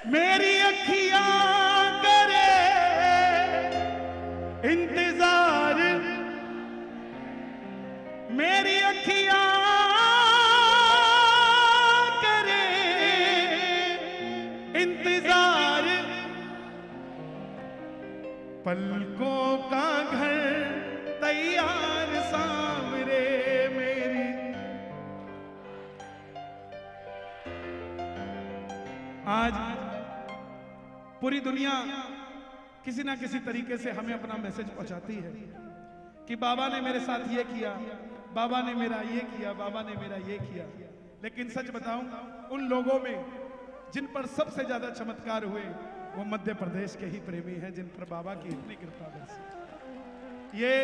मेरी अखियां करे इंतजार, मेरी अखियां करे इंतजार, पलकों का घर तैयार सामने मेरी। आज पूरी दुनिया किसी ना किसी तरीके से हमें अपना मैसेज पहुंचाती है कि बाबा ने मेरे साथ ये किया, बाबा ने मेरा ये किया, बाबा ने मेरा ये किया। लेकिन सच बताऊं, उन लोगों में जिन पर सबसे ज्यादा चमत्कार हुए वो मध्य प्रदेश के ही प्रेमी हैं, जिन पर बाबा की इतनी कृपा बरसी। ये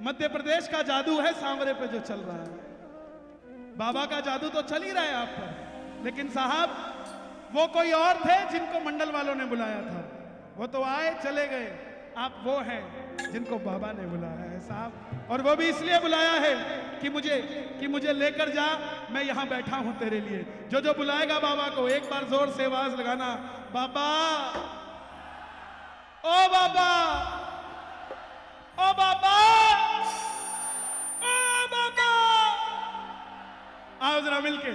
मध्य प्रदेश का जादू है सांवरे पे जो चल रहा है। बाबा का जादू तो चल ही रहा है आप पर, लेकिन साहब वो कोई और थे जिनको मंडल वालों ने बुलाया था। वो तो आए चले गए, आप वो हैं जिनको बाबा ने बुलाया है साहब। और वो भी इसलिए बुलाया है कि मुझे लेकर जा, मैं यहां बैठा हूं तेरे लिए। जो जो बुलाएगा बाबा को, एक बार जोर से आवाज लगाना, बाबा, ओ बाबा, ओ बाबा, ओ बाबा। आओ जरा मिलके।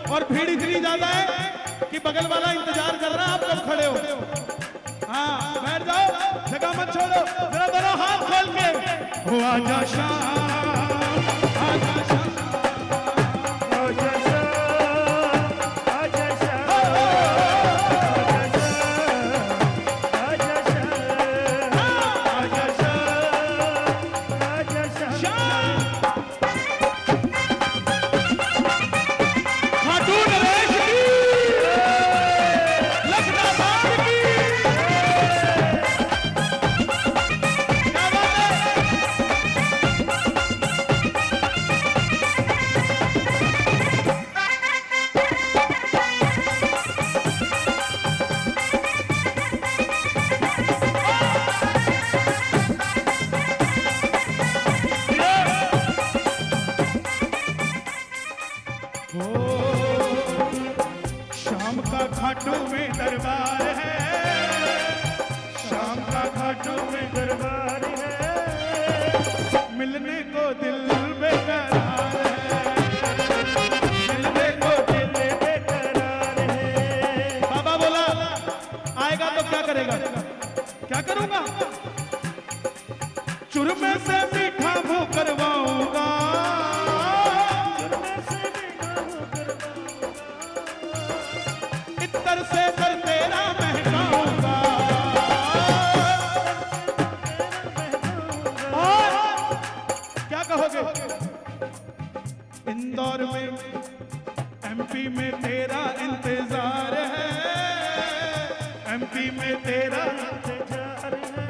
और भीड़ इतनी ज्यादा है कि बगल वाला इंतजार कर रहा है आप कब खड़े हो। हाँ बैठ जाओ, जगह मत छोड़ो, जरा दोनों हाथ खोल के। हो आजा शाम, आजा शाम, आजा शाम, आजा शाम, आजा शाम, आजा शाम, आजा शाम। शाम का घाटों में दरबार है, शाम का घाटों में दरबार है। मिलने को दिल बेकरार है, मिलने को दिल बेकरार है। बाबा बोला आएगा तो क्या करेगा? क्या करूंगा? चुरमे से मीठा मुंह करवाऊंगा, इत्तर से कर तेरा महकाऊंगा। और क्या कहोगे? इंदौर में एमपी में तेरा इंतजार है, एमपी में तेरा इंतजार है।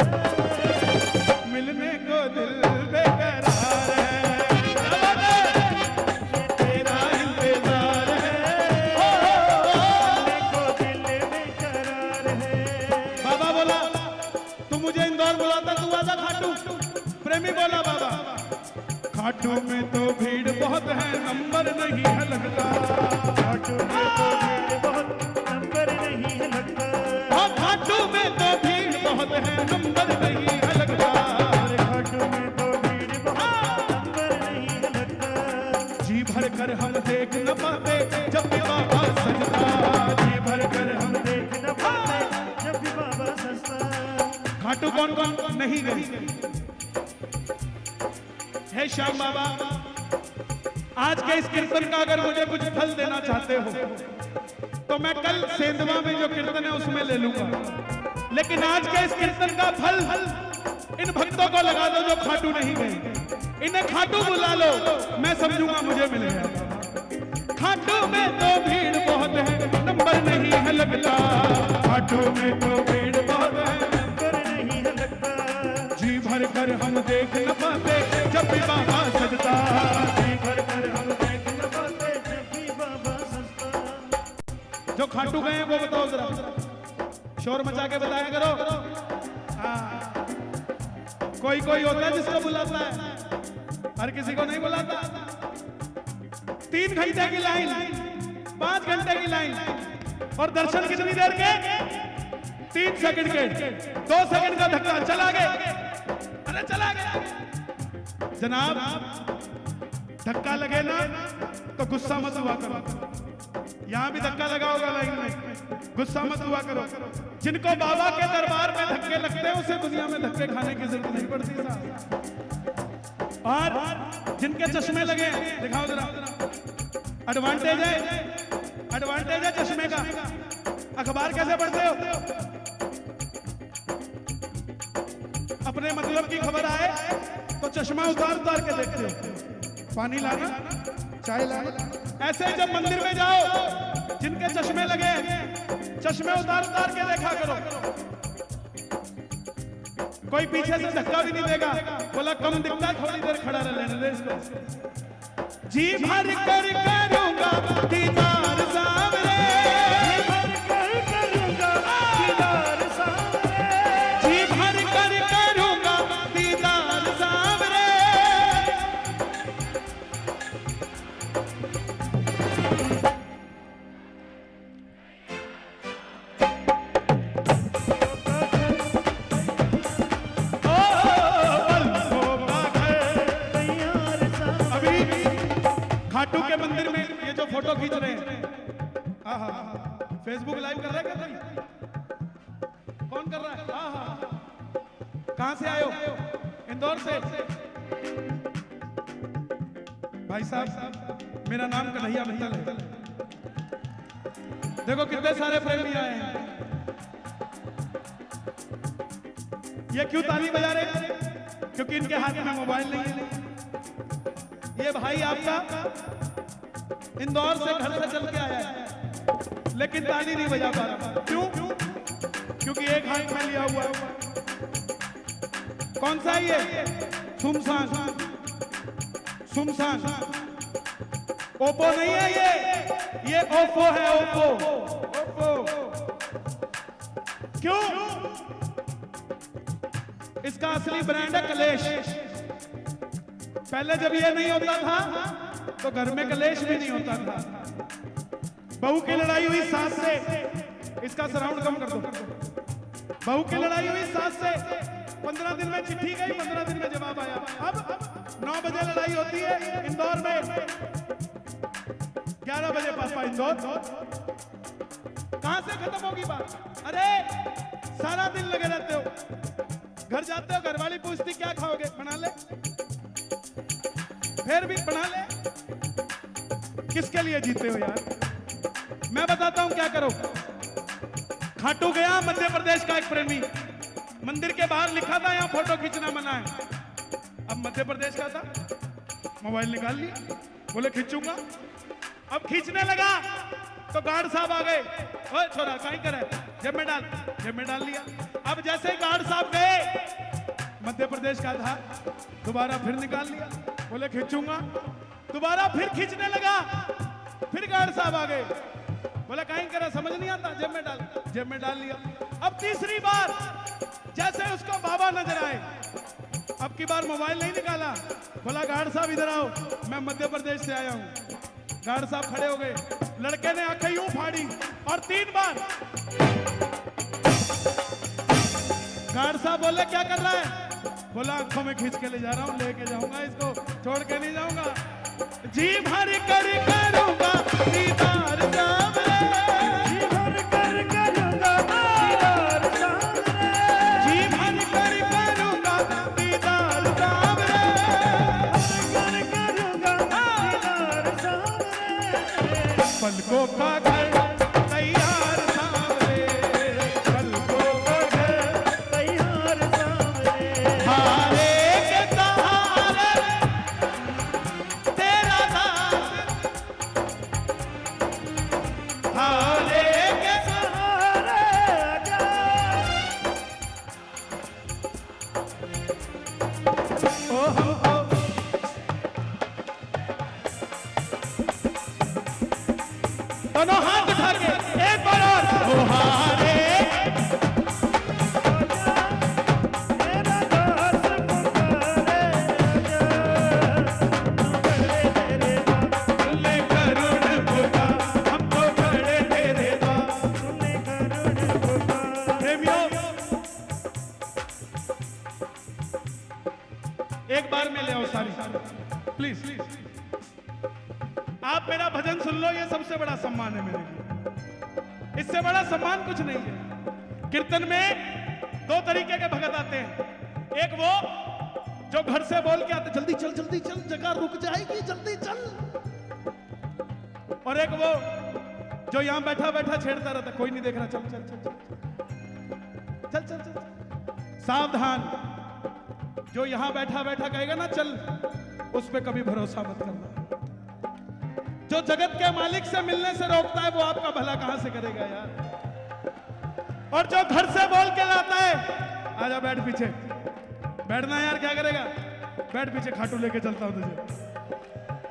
मिलने को दिल बेकरार है, तेरा इंतजार है। मिलने को दिल बेकरार है। बाबा बोला तू मुझे इंदौर बुलाता, तू आजा खाटू। प्रेमी बोला बाबा खाटू में तो भीड़ बहुत है, नंबर नहीं है लगता। खाटू में तो भीड़ बहुत, नंबर नहीं है लगता। हाँ खाटू में तो भीड़ बहुत है, नंबर नहीं है लगता। खाटू में तो भीड़ बहुत, नंबर नहीं है लगता। जी भर कर हम देख न पाते जब भी बाबा सजता, जी भर कर हम देख न पाते जब भी बाबा सजता। खाटू कौन कौन नहीं गई है? श्याम बाबा आज के इस कीर्तन का अगर मुझे कुछ फल देना चाहते हो तो तो मैं कल सेंधवा में जो कीर्तन है उसमें ले लूंगा, लेकिन आज के इस कीर्तन का फल इन भक्तों को लगा दो जो खाटू नहीं गए। इन्हें खाटू बुला लो, मैं समझूंगा मुझे मिल गया। खाटू में तो भीड़ बहुत है, नंबर नहीं है लगता। खाटू में तो भीड़ बहुत है, नंबर नहीं है लगता। जी भर कर हम देख न पाते जब भी बाबा सजता। जी भर कर हम देख न पाते जब भी बाबा सजता। जो खाटू गए हैं वो बताओ जरा, शोर मचा के बताया करो। हाँ, कोई कोई होता है जिसको बुलाता है, हर किसी को नहीं बुलाता। 3 घंटे की लाइन, 5 घंटे की लाइन, और दर्शन कितनी देर के? 3 सेकंड के, 2 सेकंड का धक्का, चला गए। अरे चला गया जनाब। धक्का लगे ना तो गुस्सा मत हुआ करो। यहां भी धक्का लगा होगा लाइन में, गुस्सा मत हुआ करो। जिनको बाबा के दरबार में धक्के लगते हैं उसे दुनिया में धक्के खाने की जरूरत नहीं पड़ती साहब। और जिनके चश्मे लगे, दिखाओ जरा। एडवांटेज है चश्मे का। अखबार कैसे पढ़ते हो? अपने मतलब की खबर आए तो चश्मा उतार के देखते हो। पानी लाना, चाय लाना। ऐसे जब मंदिर में जाओ, जिनके चश्मे लगे चश्मे उतार के देखा करो। कोई पीछे से धक्का भी नहीं देगा, बोला कम दिखता, थोड़ी देर खड़ा रह लेने दे इसको। जी भर कर करूंगा दीदार सावरे, जी भर कर करूंगा दीदार सावरे। खाटू के मंदिर में ये जो फोटो खींच रहे हैं, फेसबुक लाइव कर रहा है क्या कोई? कौन कर रहा है? कहां से आए हो? इंदौर से। भाई साहब, मेरा नाम कन्हैया मित्तल है। देखो कितने सारे प्रेमी आए हैं। ये क्यों ताली बजा रहे हैं? क्योंकि इनके हाथ में मोबाइल नहीं है। ये भाई आपका इंदौर से घर से चल के आया है, लेकिन ताली नहीं बजा पा रहा। क्यों? क्योंकि एक हाथ में लिया हुआ है। कौन सा है ये? सुमसान। ओप्पो नहीं है ये ओप्पो है। ओप्पो। क्यों? इसका असली ब्रांड है कलेश। पहले जब ये नहीं होता था तो घर में कलेश भी नहीं होता था। बहू की लड़ाई हुई सास से, इसका साउंड कम कर दो। बहू की लड़ाई हुई सास से, 15 दिन में चिट्ठी गई, 15 दिन में जवाब आया। अब 9 बजे लड़ाई होती है इंदौर में, 11 बजे पापा इंदौर। कहां से खत्म होगी बात? अरे सारा दिन लगे रहते हो। घर जाते हो, घरवाली पूछती क्या खाओगे? बना ले। फिर भी बना ले। किसके लिए जीते हो यार? मैं बताता हूं क्या करो। खाटू गया मध्य प्रदेश का एक प्रेमी, मंदिर के बाहर लिखा था यहां फोटो खींचना मना है। अब मध्य प्रदेश का था, मोबाइल निकाल लिया, बोले खींचूंगा। अब खींचने लगा तो गार्ड साहब आ गए। ओए छोरा कहीं करे, जेब में डाल लिया। अब जैसे ही गार्ड साहब गए, मध्य प्रदेश का था, दोबारा फिर निकाल लिया, बोले खींचूंगा। दोबारा फिर खींचने लगा, फिर गार्ड साहब आ गए, बोला कहीं करा, समझ नहीं आता, जेब में डाल लिया। अब तीसरी बार जैसे उसको बाबा नजर आए, अब की बार मोबाइल नहीं निकाला, बोला गार्ड साहब इधर आओ, मैं मध्य प्रदेश से आया हूं। गार्ड साहब खड़े हो गए, लड़के ने आंखें यूं फाड़ी और 3 बार। गार्ड साहब बोले क्या कर रहा है? बोला आंखों में खींच के ले जा रहा हूं, लेके जाऊंगा इसको, छोड़ के नहीं जाऊंगा। जी भर कर करूंगा दीदार सावरे, जी भर कर करूंगा दीदार सावरे, जी भर कर करूंगा दीदार सावरे, कर करूंगा दीदार सावरे। पलकों का घर दोनों हाथ उठा के एक बार और ओ हारे एक बार में ले आओ सारी प्लीज। आप मेरा भजन सुन लो, ये सबसे बड़ा सम्मान है मेरे लिए, इससे बड़ा सम्मान कुछ नहीं है। कीर्तन में दो तरीके के भगत आते हैं, एक वो जो घर से बोल के आते जल्दी चल जगह रुक जाएगी जल्दी चल, और एक वो जो यहां बैठा बैठा छेड़ता रहता कोई नहीं देख रहा चल चल चल चल चल चल। सावधान, जो यहां बैठा बैठा कहेगा ना चल, उस पे कभी भरोसा मत करना। जो जगत के मालिक से मिलने से रोकता है वो आपका भला कहां से करेगा यार। और जो घर से बोल के लाता है आजा बैठ पीछे, बैठना यार क्या करेगा, बैठ पीछे खाटू लेके चलता हूं तुझे,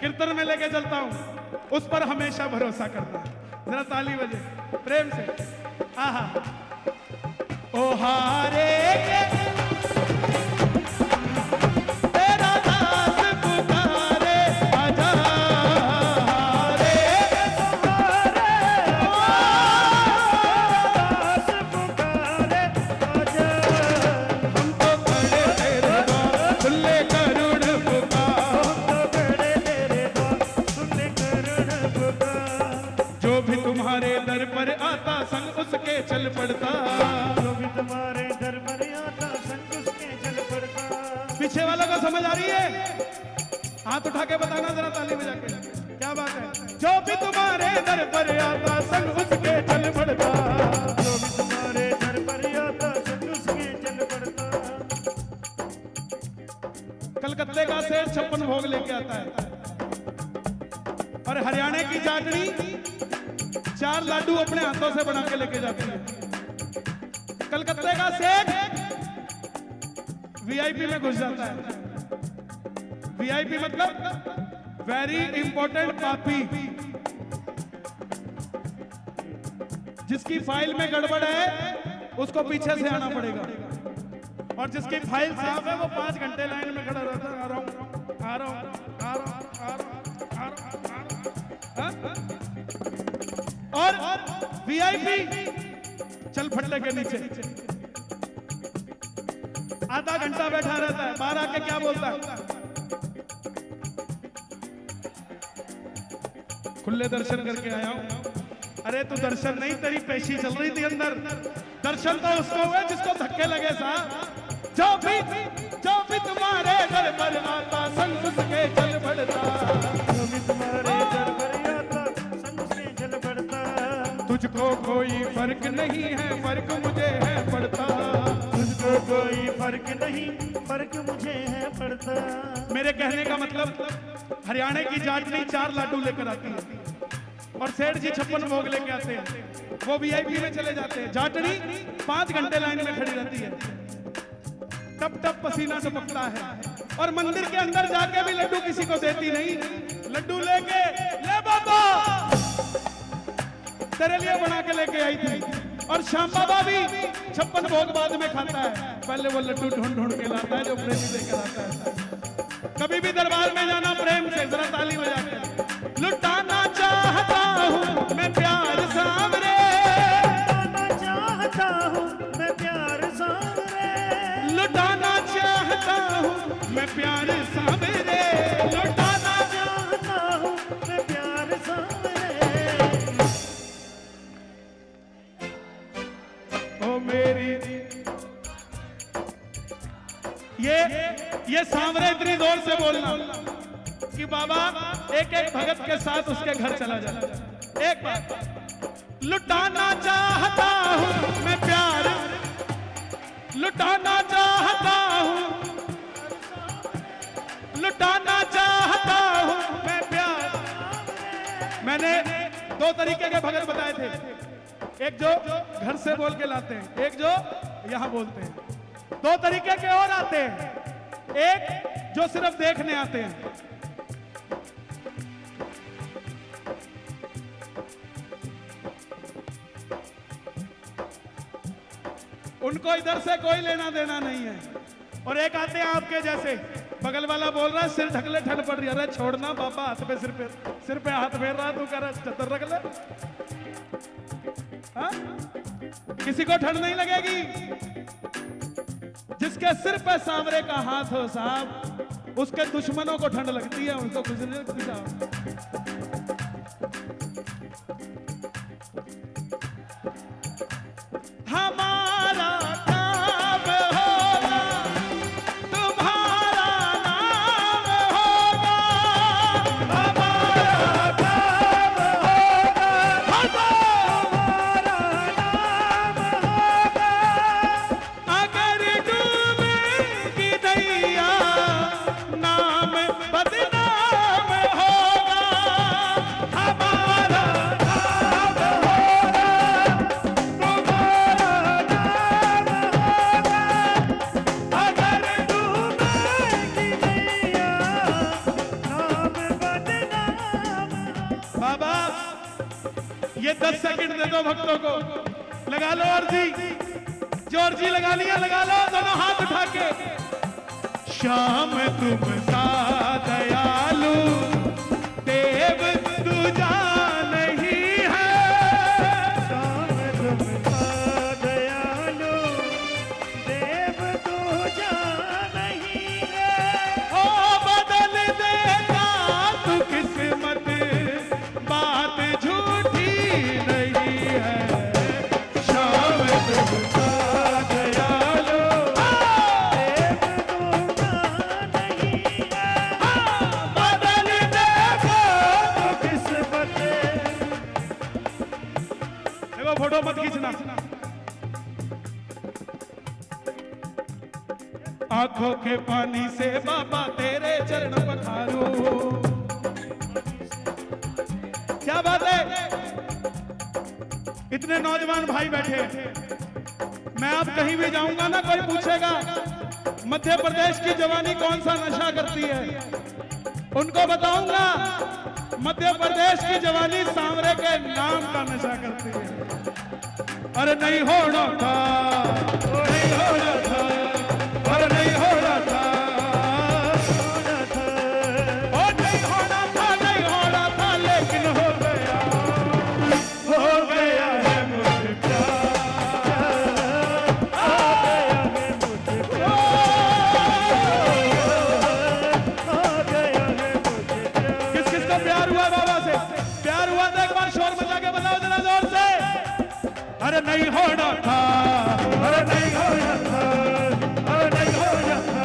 कीर्तन में लेके चलता हूं, उस पर हमेशा भरोसा करना। जरा ताली बजे प्रेम से। आहा ओ हारे संग उसके चल पड़ता, जो भी तुम्हारे दर पर आता संग उसके चल पड़ता। पीछे वालों को समझ आ रही है? हाथ उठा के बताना जरा ताली बजा के, क्या बात है। जो भी तुम्हारे दर पर आता संग उसके चल पड़ता, जो भी तुम्हारे दर पर आता संग उसके चल पड़ता। कलकत्ते का सेठ 56 भोग लेके आता है और हरियाणा की जाटनी 4 लाडू अपने हाथों से बना के लेके जाती है। कलकत्ते का सेठ वीआईपी में घुस जाता है। वीआईपी मतलब वेरी इंपॉर्टेंट पापी, जिसकी फाइल में गड़बड़ है उसको पीछे से आना पड़ेगा, और जिसकी फाइल साफ है वो 5 घंटे लाइन में खड़ा रहता है। आ रहा हूं आ रहा हूं आ रहा हूं आ रहा हूं। और वीआईपी चल फटले के नीचे आधा घंटा बैठा रहता है, बाहर आके क्या बोलता है, खुले दर्शन करके आया हूं। अरे तू दर्शन नहीं, तेरी पेशी चल रही थी अंदर। दर्शन तो उसको हुए जिसको धक्के लगे साहब। जो भी तुम्हारे दर पर आता संग उसके चल पड़ता, जो भी तुम्हारे दर पर आता संग उसके चल पड़ता। तुझको कोई फर्क नहीं है, फर्क मुझे है पड़ता। तुझको कोई फर्क नहीं, फर्क मुझे है पड़ता। मेरे कहने का मतलब हरियाणा की जाटनी 4 लाडू लेकर आती है और सेठ जी 56 भोग लेके आते हैं। वो वीआईपी में चले जाते हैं। जाटनी 5 घंटे लाइन में खड़ी रहती है, टप टप पसीना टपकता है, और मंदिर के अंदर जाके भी लड्डू किसी को देती नहीं। लड्डू लेके ले बाबा तेरे लिए बना के लेके आई थी। और श्याम बाबा भी 56 भोग बाद में खाता है, पहले वो लड्डू ढूंढ ढूंढ के लाता है जो प्रेमी लेकर आता है। कभी भी दरबार में जाना प्रेम से, जरा ताली बजा के। लुटाना चाहता हूँ मैं प्यार सांवरे, लुटाना चाहता हूँ मैं प्यार सांवरे, लुटाना चाहता हूँ मैं प्यार सांवरे, लुटाना चाहता हूँ मैं प्यार सांवरे। ओ मेरी ये सांवरे इतनी जोर से बोलना कि बाबा एक एक भगत के साथ उसके घर चला जाए। एक बार लुटाना चाहता हूं मैं प्यार, लुटाना चाहता हूं, लुटाना चाहता हूं मैं प्यार। मैंने 2 तरीके के भगत बताए थे, एक जो घर से बोल के लाते हैं, एक जो यहां बोलते हैं। 2 तरीके के और आते हैं, एक जो सिर्फ देखने आते हैं। उनको इधर से कोई लेना देना नहीं है। और एक आते हैं आपके जैसे, बगल वाला बोल रहा है सिर ढकले ठंड पड़ रही है। अरे छोड़ना बाबा, हाथ पे सिर पे हाथ फेर रहा, तू कह रहा चतर रख ले। हाँ? किसी को ठंड नहीं लगेगी। जिसके सिर पे सांवरे का हाथ हो साहब, उसके दुश्मनों को ठंड लगती है, उनको कुछ नहीं लगती साहब। हमारा काम होगा, तुम्हारा नाम होगा। हमारा काम होगा, तुम्हारा नाम होगा। अगर डूबेगी नैया, नाम बदनाम होगा। हमारा नाम होगा, बाबा ये 10 सेकंड दे दो भक्तों को। लगा लो अर्जी, जो अर्जी लगा लिया लगा लो, दोनों हाथ उठा के। श्याम तुम सा दयालु देव दूजा नहीं है। श्याम तुम सा दयालु देव दूजा नहीं है। ओ बदल देगा तू किस्मत, बात झूठी नहीं है। श्याम तुम सा दयालु देव दूजा नहीं है। बदल देगा तो किस्मत। देखो फोटो मत खींचना। आंखों के पानी से बाबा तेरे चरण पखारूं। क्या बात है। इतने नौजवान भाई बैठे हैं। मैं अब कहीं भी जाऊंगा ना, कोई पूछेगा मध्य प्रदेश की जवानी कौन सा नशा करती है, उनको बताऊंगा मध्य प्रदेश की जवानी सांवरे के नाम का नशा करती है। अरे नहीं होना था, नहीं होना था, अरे नहीं होना था, ओ नहीं होना था, नहीं होना था, लेकिन हो गया है मुझे प्यार। हो गया है मुझे प्यार। किस किस को प्यार हुआ बाबा से? प्यार हुआ तो एक बार शोर मचा के बताओ जरा जोर से। अरे नहीं होना था, अरे नहीं होना था, अरे नहीं होना था,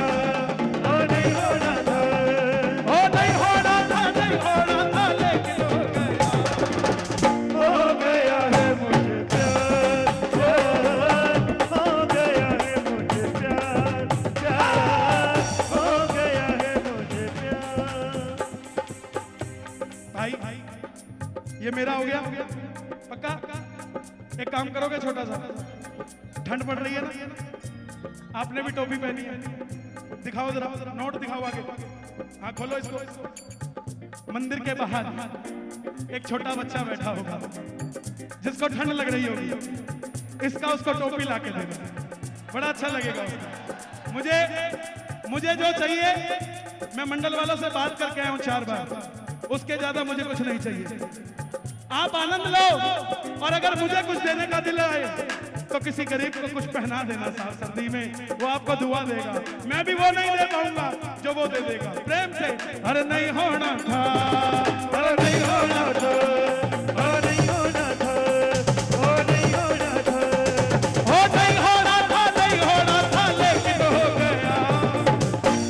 ओ नहीं होना था। ओ नहीं होना था, नहीं होना था, लेकिन हो गया। हो गया है मुझे प्यार। हो गया है मुझे प्यार। प्यार हो गया है मुझे प्यार। भाई ये मेरा हो गया पक्का। एक काम करोगे छोटा सा, ठंड पड़ रही है ना, आपने भी टोपी पहनी है, दिखाओ जरा नोट दिखाओ आगे। हाँ खोलो इसको। मंदिर के बाहर एक छोटा बच्चा बैठा होगा जिसको ठंड लग रही होगी, इसका उसको टोपी ला के देगा, बड़ा अच्छा लगेगा उसको। मुझे जो चाहिए मैं मंडल वालों से बात करके आया हूं 4 बार, उसके ज्यादा मुझे कुछ नहीं चाहिए। आप आनंद लो, और अगर मुझे कुछ देने का दिल आए तो किसी गरीब को कुछ पहना देना साहब सर्दी में, वो आपको दुआ देगा। मैं भी वो नहीं दे पाऊंगा जो वो दे देगा प्रेम से। अरे नहीं होना था, अरे नहीं होना था, ओ नहीं होना था। ओ नहीं होना था। हो नहीं होना था, नहीं होना था, लेकिन हो गया।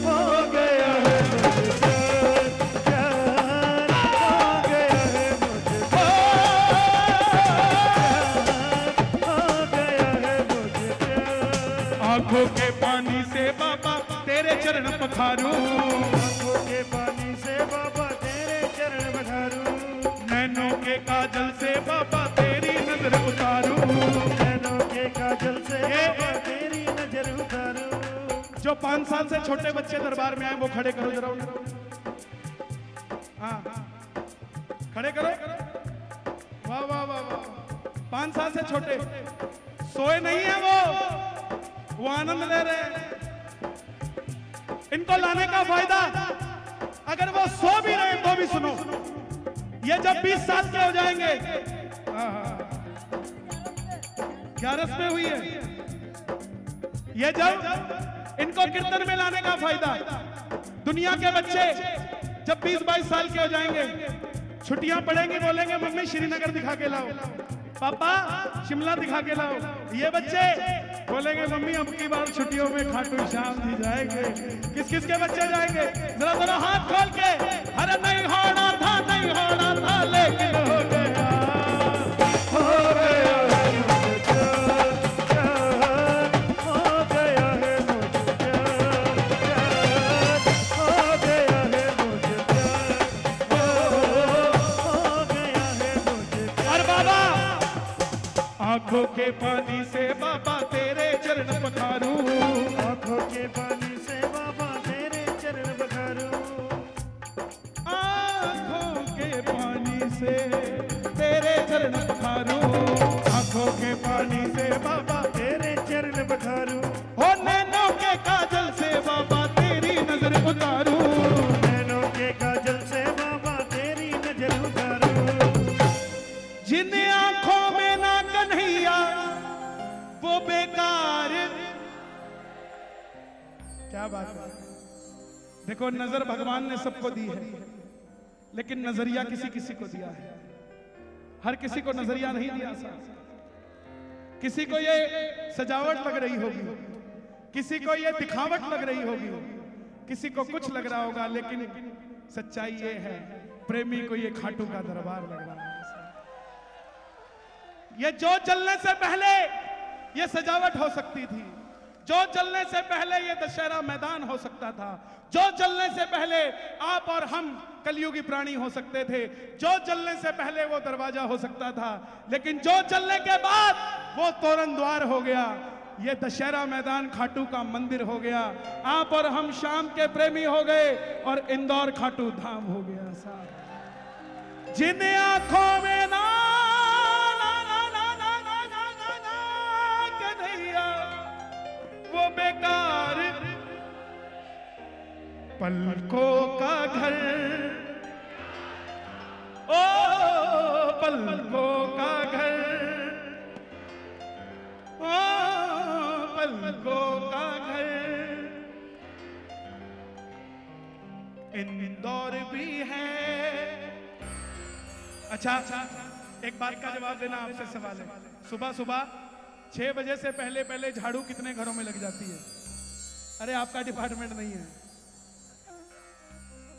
हो गया है मुझे प्यार। प्यार हो गया है मुझे हो गया है मुझे प्यार। आंखों के पानी से बाबा तेरे चरण पखारूं। आंखों के पानी से बाबा तेरे चरण पखारूं। नैनों के काजल से बाबा तेरी नजर उतारूं। नैनों के काजल से बाबा तेरी नजर उतारूं। जो 5 साल से छोटे बच्चे दरबार में आए वो खड़े करो जरा उन्हें। हाँ खड़े करो। वाह वाह वाह वाह। 5 साल से छोटे सोए नहीं है वो, वो आनंद ले रहे हैं। इनको लाने का फायदा, अगर वो सो भी रहे तो भी सुनो, ये जब 20 साल के हो जाएंगे, क्या रस्में हुई है, ये जब इनको कीर्तन में लाने का फायदा, दुनिया के बच्चे जब 20-22 साल के हो जाएंगे, छुट्टियां पड़ेंगी, बोलेंगे मम्मी श्रीनगर दिखा के लाओ, पापा शिमला दिखा के लाओ। ये बच्चे बोलेंगे मम्मी अब की बार छुट्टियों में खाटू श्याम जी जाएंगे। किस किस के बच्चे जाएंगे, जरा जरा हाथ खोल के। अरे नहीं होना था, नहीं होना था, लेकिन हो गया, हो गया है मुझे प्यार, प्यार, हो गया है मुझे प्यार, प्यार, हो गया है मुझे प्यार, हो गया है मुझे प्यार। और बाबा आंखों के पानी से बाबा तेरे चरण पखारूं, आंखों के पानी से बाबा तेरे चरण पखारूं, आंखों के पानी से तेरे चरण पखारूं, आंखों के पानी से बाबा तेरे चरण पखारूं, हो नैनों के काजल से बाबा तेरी नजर उतारूं, नैनों के काजल से बाबा तेरी नजर उतारूं। जिन आंखों में ना कन्हैया वो बेकार। क्या बात है, देखो नजर भगवान ने सबको दी है, लेकिन नजरिया किसी किसी को दिया है। हर किसी को नजरिया नहीं दिया साहब। किसी को ये सजावट लग रही होगी, किसी को ये दिखावट लग रही होगी, किसी को कुछ लग रहा होगा, लेकिन सच्चाई ये है प्रेमी को ये खाटू का दरबार लग रहा है। ये जो चलने से पहले ये सजावट हो सकती थी, जो चलने से पहले ये दशहरा मैदान हो सकता था, जो चलने से पहले आप और हम कलयुगी प्राणी हो सकते थे, जो चलने से पहले वो दरवाजा हो सकता था, लेकिन जो चलने के बाद वो तोरण द्वार हो गया। ये दशहरा मैदान खाटू का मंदिर हो गया। आप और हम शाम के प्रेमी हो गए और इंदौर खाटू धाम हो गया साहब। जिन आंखों में ना कन्हैया वो बेकार, पलकों का घर, ओ पलकों का घर, ओ पलकों का घर, इंदौर भी है। अच्छा, एक बात का जवाब देना, आपसे सवाल है। सुबह सुबह 6 बजे से पहले पहले झाड़ू कितने घरों में लग जाती है? अरे आपका डिपार्टमेंट नहीं है।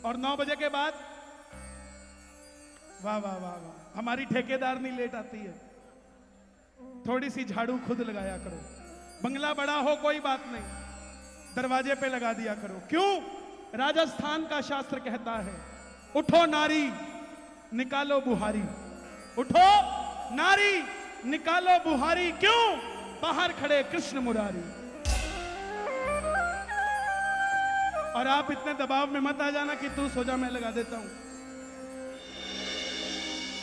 और 9 बजे के बाद, वाह वाह वाह वाह, हमारी ठेकेदार नहीं लेट आती है। थोड़ी सी झाड़ू खुद लगाया करो। बंगला बड़ा हो कोई बात नहीं, दरवाजे पे लगा दिया करो। क्यों? राजस्थान का शास्त्र कहता है, उठो नारी निकालो बुहारी, उठो नारी निकालो बुहारी। क्यों? बाहर खड़े कृष्ण मुरारी। और आप इतने दबाव में मत आ जाना कि तू सो जा मैं लगा देता हूं।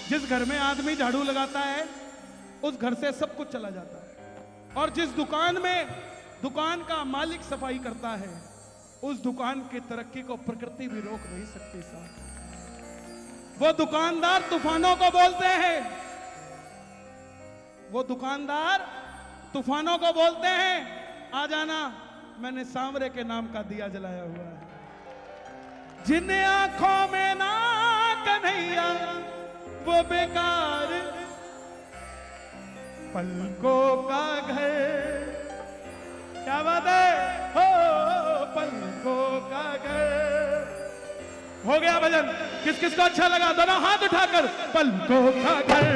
जिस घर में आदमी झाड़ू लगाता है उस घर से सब कुछ चला जाता है। और जिस दुकान में दुकान का मालिक सफाई करता है उस दुकान की तरक्की को प्रकृति भी रोक नहीं सकती साहब। वो दुकानदार तूफानों को बोलते हैं, वो दुकानदार तूफानों को बोलते हैं, आ जाना, मैंने सांवरे के नाम का दिया जलाया हुआ है। जिन आंखों में ना कन्हैया वो बेकार, पलकों का घर। क्या बात है, हो पलकों का घर। हो गया भजन। किस किस को अच्छा लगा दोनों हाथ उठाकर। पलकों का घर